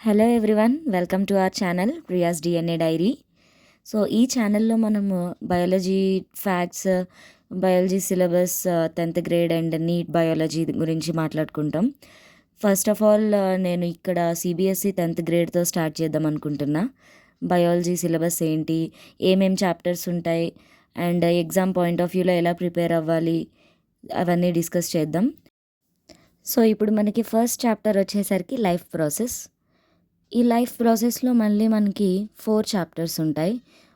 Hello everyone, welcome to our channel Priya's DNA diary. So ఈ ఛానల్లో మనము biology facts, biology syllabus, 10th grade and NEET biology గురించి మాట్లాడుకుంటాం. First of all నేను ఇక్కడ సిబిఎస్ఈ 10th గ్రేడ్తో స్టార్ట్ చేద్దాం అనుకుంటున్నా. బయాలజీ సిలబస్ ఏంటి, ఏమేం చాప్టర్స్ ఉంటాయి అండ్ ఎగ్జామ్ పాయింట్ ఆఫ్ వ్యూలో ఎలా ప్రిపేర్ అవ్వాలి అవన్నీ డిస్కస్ చేద్దాం. సో ఇప్పుడు మనకి ఫస్ట్ చాప్టర్ వచ్చేసరికి లైఫ్ ప్రాసెస్. ఈ లైఫ్ ప్రాసెస్లో మళ్ళీ మనకి 4 చాప్టర్స్ ఉంటాయి.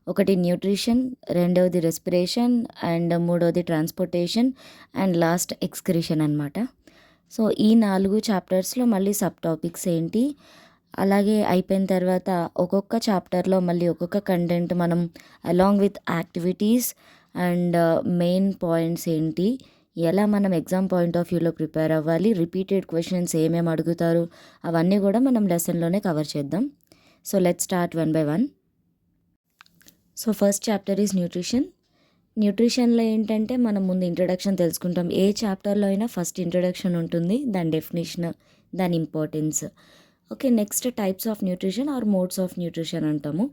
ఒకటి న్యూట్రిషన్, రెండవది రెస్పిరేషన్ అండ్ మూడవది ట్రాన్స్పోర్టేషన్ అండ్ లాస్ట్ ఎక్స్క్రిషన్ అనమాట. సో ఈ 4 చాప్టర్స్లో మళ్ళీ సబ్ టాపిక్స్ ఏంటి, అలాగే అయిపోయిన తర్వాత ఒక్కొక్క చాప్టర్లో మళ్ళీ ఒక్కొక్క కంటెంట్ మనం along with activities and main points ఏంటి, ఎలా మనం ఎగ్జామ్ పాయింట్ ఆఫ్ వ్యూలో ప్రిపేర్ అవ్వాలి, రిపీటెడ్ క్వశ్చన్స్ ఏమేమి అడుగుతారు అవన్నీ కూడా మనం లెసన్లోనే కవర్ చేద్దాం. So let's start one by one. So first chapter is nutrition. న్యూట్రిషన్లో ఏంటంటే మనం ముందు ఇంట్రడక్షన్ తెలుసుకుంటాం. ఏ చాప్టర్లో అయినా ఫస్ట్ ఇంట్రడక్షన్ ఉంటుంది, దాని డెఫినేషన్, దాని importance. Okay, next types of nutrition or modes of nutrition అంటాము.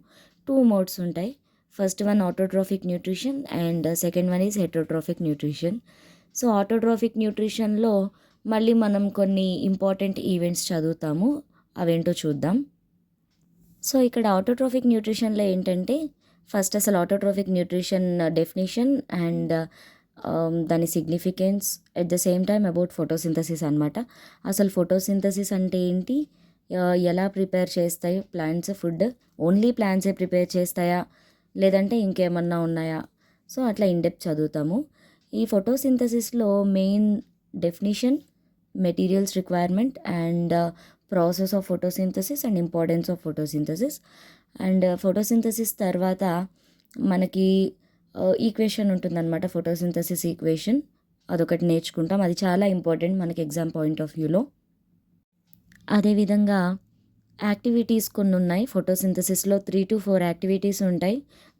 2 మోడ్స్ ఉంటాయి. First one autotrophic nutrition and second one is heterotrophic nutrition. So autotrophic న్యూట్రిషన్లో మళ్ళీ మనం కొన్ని ఇంపార్టెంట్ ఈవెంట్స్ చదువుతాము, అవేంటో చూద్దాం. సో ఇక్కడ ఆటోట్రోఫిక్ న్యూట్రిషన్లో ఏంటంటే ఫస్ట్ అసలు ఆటోట్రోఫిక్ న్యూట్రిషన్ డెఫినేషన్ అండ్ దాని significance, at the same time about photosynthesis అనమాట. అసలు ఫోటోసింథసిస్ అంటే ఏంటి, ఎలా ప్రిపేర్ చేస్తాయి ప్లాంట్స్ ఫుడ్, ఓన్లీ ప్లాంట్సే ప్రిపేర్ చేస్తాయా లేదంటే ఇంకేమన్నా ఉన్నాయా, సో అట్లా ఇన్డెప్త్ చదువుతాము. ఈ ఫోటోసింథసిస్లో main definition, materials requirement and process of photosynthesis and importance of photosynthesis. And photosynthesis తర్వాత మనకి ఈక్వేషన్ ఉంటుందన్నమాట, ఫోటోసింథసిస్ ఈక్వేషన్, అదొకటి నేర్చుకుంటాం. అది చాలా ఇంపార్టెంట్ మనకి ఎగ్జామ్ పాయింట్ ఆఫ్ వ్యూలో. అదేవిధంగా యాక్టివిటీస్ కొన్ని ఉన్నాయి ఫోటోసింథసిస్లో. 3 to 4 యాక్టివిటీస్ ఉంటాయి.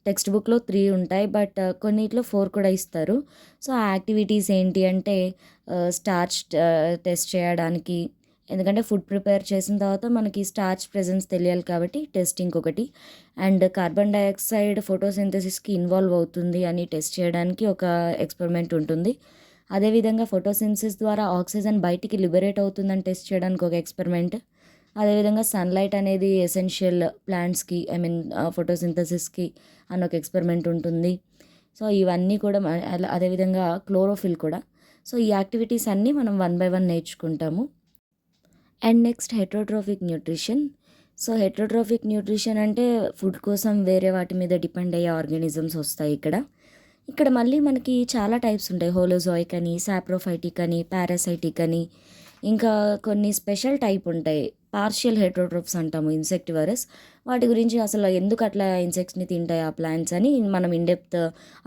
టెక్స్ట్ బుక్లో 3 ఉంటాయి, బట్ కొన్నిట్లో 4 కూడా ఇస్తారు. సో ఆ యాక్టివిటీస్ ఏంటి అంటే స్టార్చ్ టెస్ట్ చేయడానికి, ఎందుకంటే ఫుడ్ ప్రిపేర్ చేసిన తర్వాత మనకి స్టార్చ్ ప్రెజెన్స్ తెలియాలి కాబట్టి టెస్టింగ్ ఒకటి, అండ్ కార్బన్ డైఆక్సైడ్ ఫోటోసింథసిస్కి ఇన్వాల్వ్ అవుతుంది అని టెస్ట్ చేయడానికి ఒక ఎక్స్పెరిమెంట్ ఉంటుంది. అదేవిధంగా ఫోటోసింథసిస్ ద్వారా ఆక్సిజన్ బయటికి లిబరేట్ అవుతుందని టెస్ట్ చేయడానికి ఒక ఎక్స్పెరిమెంట్. అదేవిధంగా సన్లైట్ అనేది ఎసెన్షియల్ ప్లాంట్స్కి, ఐ మీన్ ఫోటోసింథసిస్కి అని ఒక ఎక్స్పెరిమెంట్ ఉంటుంది. సో ఇవన్నీ కూడా అదేవిధంగా క్లోరోఫిల్ కూడా. సో ఈ యాక్టివిటీస్ అన్నీ మనం 1 by 1 నేర్చుకుంటాము. And next heterotrophic nutrition. So heterotrophic nutrition అంటే ఫుడ్ కోసం వేరే వాటి మీద డిపెండ్ అయ్యే ఆర్గానిజమ్స్ వస్తాయి ఇక్కడ. ఇక్కడ మళ్ళీ మనకి చాలా టైప్స్ ఉంటాయి. హోలోజోయిక్ అని, సాప్రోఫైటిక్ అని, పారాసైటిక్ అని, ఇంకా కొన్ని స్పెషల్ టైప్ ఉంటాయి. పార్షియల్ హెటరోట్రోఫ్స్ అంటాము, ఇన్సెక్టివరస్. వాటి గురించి అసలు ఎందుకు అట్లా ఇన్సెక్ట్స్ని తింటాయి ఆ ప్లాంట్స్ అని మనం ఇన్డెప్త్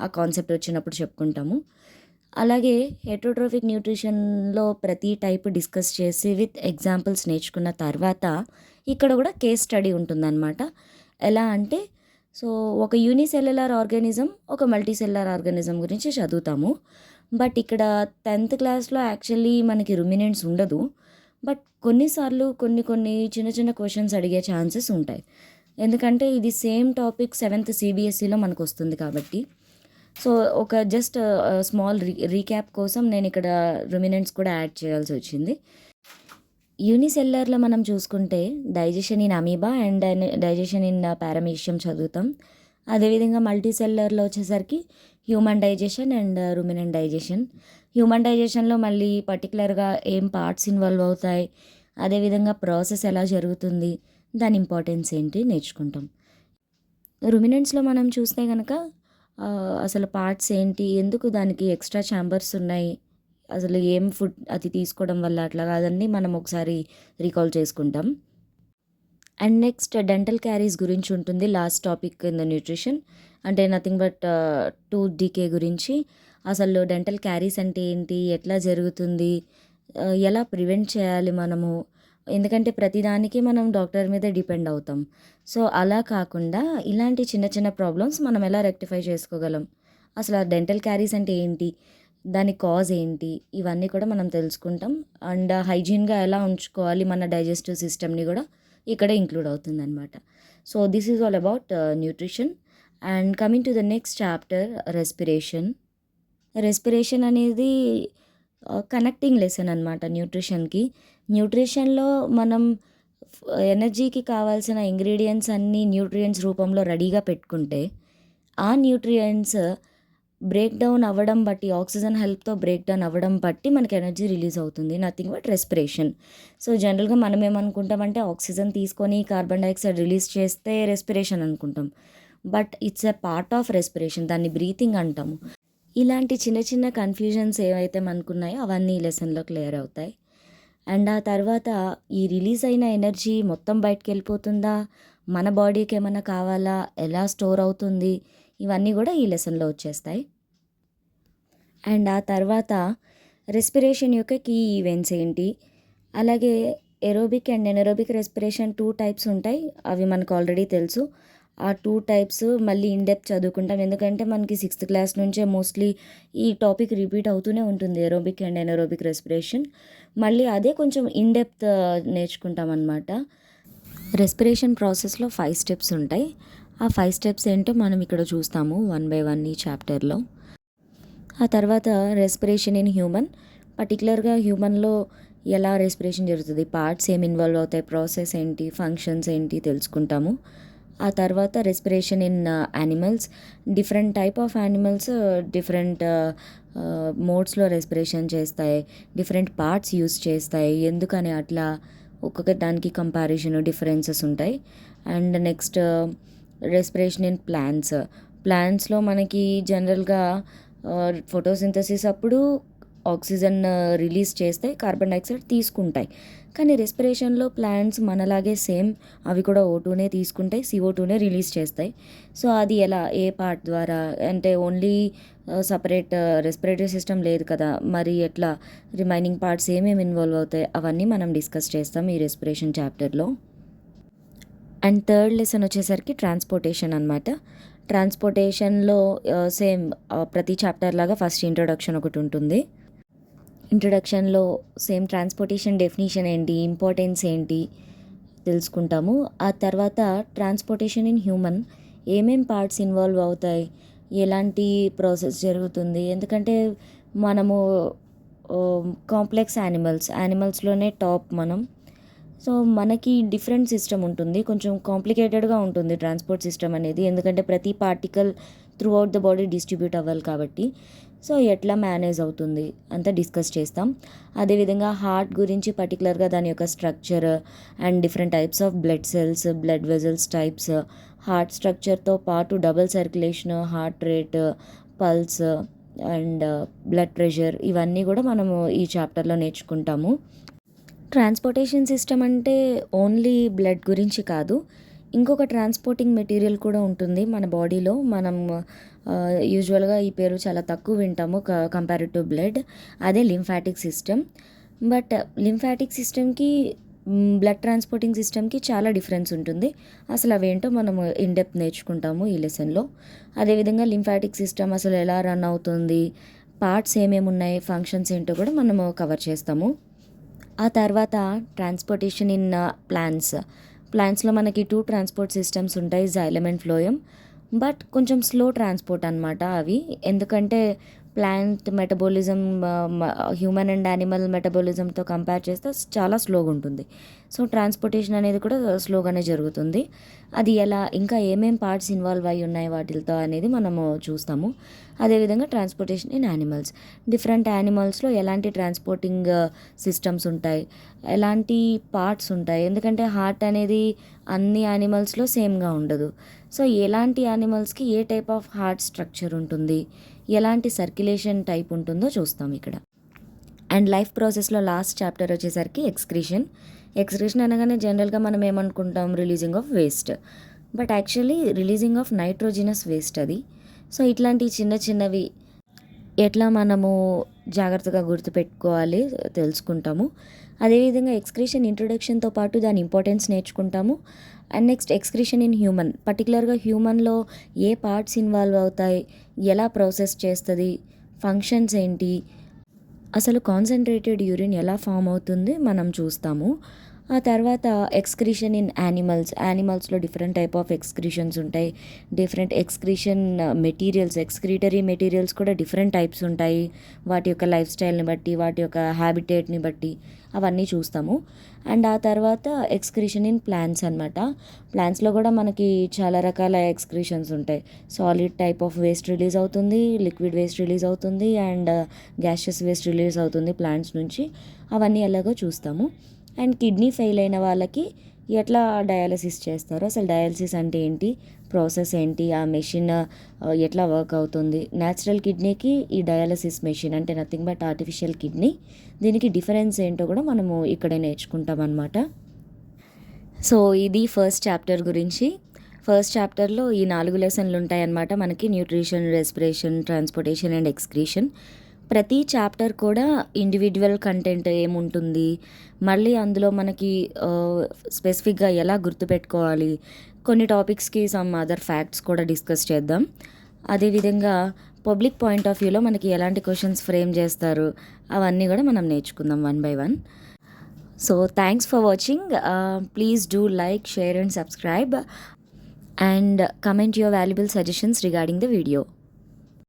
ఆ కాన్సెప్ట్ వచ్చినప్పుడు చెప్పుకుంటాము. అలాగే హెటరోట్రోఫిక్ న్యూట్రిషన్లో ప్రతి టైప్ డిస్కస్ చేసి విత్ ఎగ్జాంపుల్స్ నేర్చుకున్న తర్వాత ఇక్కడ కూడా కేస్ స్టడీ ఉంటుందన్నమాట. ఎలా అంటే సో ఒక యూనిసెల్యులర్ ఆర్గానిజం, ఒక మల్టీసెల్యులర్ ఆర్గానిజం గురించి చదువుతాము. బట్ ఇక్కడ 10th క్లాస్లో యాక్చువల్లీ మనకి రుమినెంట్స్ ఉండదు, బట్ కొన్నిసార్లు కొన్ని చిన్న చిన్న క్వశ్చన్స్ అడిగే ఛాన్సెస్ ఉంటాయి. ఎందుకంటే ఇది సేమ్ టాపిక్ 7th సిబిఎస్ఈలో మనకు వస్తుంది కాబట్టి. సో ఒక జస్ట్ స్మాల్ రీక్యాప్ కోసం నేను ఇక్కడ రుమినెంట్స్ కూడా యాడ్ చేయాల్సి వచ్చింది. యూనిసెల్యులర్లో మనం చూసుకుంటే digestion in amoeba and digestion in paramecium చదువుతాం. అదేవిధంగా మల్టీసెల్యులర్లో వచ్చేసరికి human digestion and ruminant digestion. Human డైజెషన్లో మళ్ళీ పర్టికులర్గా ఏం పార్ట్స్ ఇన్వాల్వ్ అవుతాయి, అదేవిధంగా ప్రాసెస్ ఎలా జరుగుతుంది, దాని ఇంపార్టెన్స్ ఏంటి నేర్చుకుంటాం. రుమినెంట్స్లో మనం చూస్తే కనుక అసలు పార్ట్స్ ఏంటి, ఎందుకు దానికి ఎక్స్ట్రా ఛాంబర్స్ ఉన్నాయి, అసలు ఏం ఫుడ్ అది తీసుకోవడం వల్ల అట్లా కాదని మనం ఒకసారి రీకాల్ చేసుకుంటాం. అండ్ నెక్స్ట్ డెంటల్ క్యారీస్ గురించి ఉంటుంది, last topic in the nutrition. అంటే నథింగ్ బట్ టూత్ డీకే గురించి. అసలు డెంటల్ క్యారీస్ అంటే ఏంటి, ఎట్లా జరుగుతుంది, ఎలా ప్రివెంట్ చేయాలి మనము, ఎందుకంటే ప్రతిదానికి మనం డాక్టర్ మీదే డిపెండ్ అవుతాం. సో అలా కాకుండా ఇలాంటి చిన్న చిన్న ప్రాబ్లమ్స్ మనం ఎలా రెక్టిఫై చేసుకోగలం, అసలు ఆ డెంటల్ క్యారీస్ అంటే ఏంటి, దాని కాజ్ ఏంటి, ఇవన్నీ కూడా మనం తెలుసుకుంటాం. అండ్ హైజీన్గా ఎలా ఉంచుకోవాలి మన డైజెస్టివ్ సిస్టమ్ని కూడా ఇక్కడ ఇంక్లూడ్ అవుతుందనమాట. So this is all about nutrition. And coming to the next chapter, respiration. Respiration అనేది కనెక్టింగ్ లెసన్ అనమాట న్యూట్రిషన్‌కి. న్యూట్రిషన్‌లో మనం ఎనర్జీకి కావాల్సిన ఇంగ్రీడియెంట్స్ అన్నీ న్యూట్రియంట్స్ రూపంలో రెడీగా పెట్టుకుంటే, ఆ న్యూట్రియంట్స్ బ్రేక్ డౌన్ అవ్వడం బట్టి, ఆక్సిజన్ హెల్ప్‌తో బ్రేక్ డౌన్ అవ్వడం బట్టి మనకి ఎనర్జీ రిలీజ్ అవుతుంది. Nothing but respiration. సో జనరల్‌గా మనం ఏమనుకుంటామంటే ఆక్సిజన్ తీసుకొని కార్బన్ డయాక్సైడ్ రిలీజ్ చేస్తే రెస్పిరేషన్ అనుకుంటాం. But it's a part of respiration. దాన్ని బ్రీతింగ్ అంటాము. ఇలాంటి చిన్న చిన్న కన్‌ఫ్యూజన్స్ ఏవైతే మనకున్నాయో అవన్నీ ఈ లెసన్‌లో క్లియర్ అవుతాయి. అండ్ ఆ తర్వాత ఈ రిలీజ్ అయిన ఎనర్జీ మొత్తం బయటికెళ్ళిపోతుందా? మన బాడీకేమన్నా కావాలా? ఎలా స్టోర్ అవుతుంది? ఇవన్నీ గూడా ఈ లెసన్‌లో వచ్చేస్తాయి. అండ్ ఆ తర్వాత రెస్పిరేషన్ యొక్క కీ ఈవెంట్స్ ఏంటి? అలాగే aerobic and anaerobic respiration 2 types ఉంటాయి. అవి మనకు ఆల్రెడీ తెలుసు. ఆ 2 టైప్స్ మళ్ళీ ఇన్ డెప్త్ చదువుకుంటాం. ఎందుకంటే మనకి 6థ్ క్లాస్ నుంచే మోస్ట్‌లీ ఈ టాపిక్ రిపీట్ అవుతూనే ఉంటుంది. Aerobic and anaerobic respiration. మళ్ళీ అదే కొంచెం ఇన్ డెప్త్ నేర్చుకుంటామనమాట. రెస్పిరేషన్ ప్రాసెస్‌లో 5 స్టెప్స్ ఉంటాయి. ఆ 5 స్టెప్స్ ఏంటో మనం ఇక్కడ చూస్తాము వన్ బై వన్ ఈ చాప్టర్‌లో. ఆ తర్వాత రెస్పిరేషన్ ఇన్ హ్యూమన్. పర్టిక్యులర్‌గా హ్యూమన్‌లో ఎలా రెస్పిరేషన్ జరుగుతుంది, పార్ట్స్ ఏమి ఇన్వాల్వ్ అవుతాయి, ప్రాసెస్ ఏంటి, ఫంక్షన్స్ ఏంటి తెలుసుకుంటాము. ఆ తర్వాత respiration in animals. Different type of animals different మోడ్స్‌లో రెస్పిరేషన్ చేస్తాయి. డిఫరెంట్ పార్ట్స్ యూజ్ చేస్తాయి. ఎందుకని అట్లా ఒక్కొక్క దానికి కంపారిజన్ డిఫరెన్సెస్ ఉంటాయి. And next respiration in plants. ప్లాంట్స్‌లో మనకి జనరల్‌గా ఫోటోసింథసిస్ అప్పుడు ఆక్సిజన్ రిలీజ్ చేస్తే కార్బన్ డయాక్సైడ్ తీసుకుంటాయి. కానీ రెస్పిరేషన్‌లో ప్లాంట్స్ మనలాగే సేమ్ అవి కూడా O2నే తీసుకుంటాయి. CO2నే రిలీజ్ చేస్తాయి. సో అది ఎలా? ఏ పార్ట్ ద్వారా? అంటే ఓన్లీ సెపరేట్ రెస్పిరేటరీ సిస్టమ్ లేదు కదా! మరి ఎట్లా? రిమైనింగ్ పార్ట్స్ ఏమేమి ఇన్వాల్వ్ అవుతాయి? అవన్నీ మనం డిస్కస్ చేస్తాం ఈ రెస్పిరేషన్ చాప్టర్‌లో. అండ్ థర్డ్ లెసన్ వచ్చేసరికి ట్రాన్స్పోర్టేషన్ అనమాట. ట్రాన్స్పోర్టేషన్‌లో సేమ్ ప్రతి చాప్టర్ లాగా ఫస్ట్ ఇంట్రొడక్షన్ ఒకటి ఉంటుంది. ఇంట్రొడక్షన్‌లో సేమ్ ట్రాన్స్పోర్టేషన్ డెఫినిషన్ ఏంటి, ఇంపార్టెన్స్ ఏంటి తెలుసుకుంటాము. ఆ తర్వాత ట్రాన్స్పోర్టేషన్ ఇన్ హ్యూమన్ ఏమేం పార్ట్స్ ఇన్వాల్వ్ అవుతాయి, ఎలాంటి ప్రాసెస్ జరుగుతుంది. ఎందుకంటే మనము కాంప్లెక్స్ యానిమల్స్‌లోనే టాప్ మనం. సో మనకి డిఫరెంట్ సిస్టమ్ ఉంటుంది. కొంచెం కాంప్లికేటెడ్‌గా ఉంటుంది ట్రాన్స్పోర్ట్ సిస్టమ్ అనేది. ఎందుకంటే ప్రతి particle through out the body distribute అవ్వాలి కాబట్టి. సో ఎట్లా మేనేజ్ అవుతుంది అంతా డిస్కస్ చేస్తాం. అదేవిధంగా హార్ట్ గురించి పర్టికులర్గా దాని యొక్క structure and different types of blood cells, blood vessels types, heart స్ట్రక్చర్తో పాటు double circulation, heart rate, pulse and blood pressure ఇవన్నీ కూడా మనము ఈ చాప్టర్లో నేర్చుకుంటాము. ట్రాన్స్పోర్టేషన్ సిస్టమ్ అంటే ఓన్లీ బ్లడ్ గురించి కాదు. ఇంకొక ట్రాన్స్పోర్టింగ్ మెటీరియల్ కూడా ఉంటుంది మన బాడీలో. మనం యూజువల్‌గా ఈ పేరు చాలా తక్కువ వింటాము కంపేర్డ్ టు బ్లడ్. అదే లింఫాటిక్ సిస్టమ్. బట్ లింఫాటిక్ సిస్టమ్‌కి బ్లడ్ ట్రాన్స్పోర్టింగ్ సిస్టమ్‌కి చాలా డిఫరెన్స్ ఉంటుంది. అసలు అవేంటో మనము ఇన్ డెప్త్ నేర్చుకుంటాము ఈ లెసన్‌లో. అదేవిధంగా లింఫాటిక్ సిస్టమ్ అసలు ఎలా రన్ అవుతుంది, పార్ట్స్ ఏమేమి ఉన్నాయి, ఫంక్షన్స్ ఏంటో కూడా మనము కవర్ చేస్తాము. ఆ తర్వాత ట్రాన్స్పోర్టేషన్ ఇన్ ప్లాంట్స్‌లో మనకి 2 ట్రాన్స్పోర్ట్ సిస్టమ్స్ ఉంటాయి, జైలం అండ్ ఫ్లోయమ్. బట్ కొంచెం స్లో ట్రాన్స్పోర్ట్ అనమాట అవి. ఎందుకంటే plant metabolism human and animal మెటబాలిజంతో కంపేర్ చేస్తే చాలా స్లోగా ఉంటుంది. సో ట్రాన్స్పోర్టేషన్ అనేది కూడా స్లోగానే జరుగుతుంది. అది ఎలా, ఇంకా ఏమేం పార్ట్స్ ఇన్వాల్వ్ అయ్యి ఉన్నాయి వాటితో అనేది మనము చూస్తాము. అదేవిధంగా ట్రాన్స్పోర్టేషన్ ఇన్ యానిమల్స్. డిఫరెంట్ యానిమల్స్లో ఎలాంటి ట్రాన్స్పోర్టింగ్ సిస్టమ్స్ ఉంటాయి, ఎలాంటి పార్ట్స్ ఉంటాయి. ఎందుకంటే హార్ట్ అనేది అన్ని యానిమల్స్లో సేమ్గా ఉండదు. సో ఎలాంటి యానిమల్స్కి ఏ టైప్ ఆఫ్ హార్ట్ స్ట్రక్చర్ ఉంటుంది, ఎలాంటి సర్క్యులేషన్ టైప్ ఉంటుందో చూస్తాం ఇక్కడ. అండ్ లైఫ్ ప్రాసెస్లో లాస్ట్ చాప్టర్ వచ్చేసరికి ఎక్స్క్రీషన్ అనగానే జనరల్గా మనం ఏమనుకుంటాం, releasing of waste. But actually releasing of nitrogenous waste అది. సో ఇట్లాంటి చిన్న చిన్నవి ఎట్లా మనము జాగ్రత్తగా గుర్తుపెట్టుకోవాలి తెలుసుకుంటాము. అదేవిధంగా ఎక్స్క్రీషన్ ఇంట్రొడక్షన్తో పాటు దాని ఇంపార్టెన్స్ నేర్చుకుంటాము. And next excretion in human. పర్టికులర్గా హ్యూమన్లో ఏ పార్ట్స్ ఇన్వాల్వ్ అవుతాయి, ఎలా ప్రాసెస్ చేస్తుంది, ఫంక్షన్స్ ఏంటి, అసలు కాన్సన్ట్రేటెడ్ యూరిన్ ఎలా ఫామ్ అవుతుంది మనం చూస్తాము. ఆ తర్వాత ఎక్స్క్రీషన్ ఇన్ యానిమల్స్లో డిఫరెంట్ టైప్ ఆఫ్ ఎక్స్క్రీషన్స్ ఉంటాయి. Different excretion materials, excretory materials కూడా డిఫరెంట్ టైప్స్ ఉంటాయి. వాటి యొక్క లైఫ్ స్టైల్ని బట్టి, వాటి యొక్క హ్యాబిటేట్ని బట్టి అవన్నీ చూస్తాము. అండ్ ఆ తర్వాత ఎక్స్క్రీషన్ ఇన్ ప్లాంట్స్ అనమాట. ప్లాంట్స్లో కూడా మనకి చాలా రకాల ఎక్స్క్రీషన్స్ ఉంటాయి. Solid type of waste release అవుతుంది, లిక్విడ్ వేస్ట్ రిలీజ్ అవుతుంది, అండ్ గ్యాషియస్ వేస్ట్ రిలీజ్ అవుతుంది ప్లాంట్స్ నుంచి. అవన్నీ ఎలాగో చూస్తాము. అండ్ కిడ్నీ ఫెయిల్ అయిన వాళ్ళకి ఎట్లా డయాలసిస్ చేస్తారు, అసలు డయాలసిస్ అంటే ఏంటి, ప్రాసెస్ ఏంటి, ఆ మెషిన్ ఎట్లా వర్క్ అవుతుంది, న్యాచురల్ కిడ్నీకి ఈ డయాలసిస్ మెషిన్ అంటే నథింగ్ బట్ ఆర్టిఫిషియల్ కిడ్నీ, దీనికి డిఫరెన్స్ ఏంటో కూడా మనము ఇక్కడే నేర్చుకుంటాం అనమాట. సో ఇది ఫస్ట్ చాప్టర్ గురించి. ఫస్ట్ చాప్టర్లో ఈ 4 లెసన్లు ఉంటాయన్నమాట మనకి: nutrition, respiration, transportation and excretion. ప్రతి చాప్టర్ కూడా ఇండివిజువల్ కంటెంట్ ఏముంటుంది, మళ్ళీ అందులో మనకి స్పెసిఫిక్గా ఎలా గుర్తుపెట్టుకోవాలి, కొన్ని టాపిక్స్కి సమ్ అదర్ ఫ్యాక్ట్స్ కూడా డిస్కస్ చేద్దాం. అదేవిధంగా పబ్లిక్ పాయింట్ ఆఫ్ వ్యూలో మనకి ఎలాంటి క్వశ్చన్స్ ఫ్రేమ్ చేస్తారు అవన్నీ కూడా మనం నేర్చుకుందాం one by one. So thanks for watching. Please do like, share and subscribe, and comment your valuable suggestions regarding the video.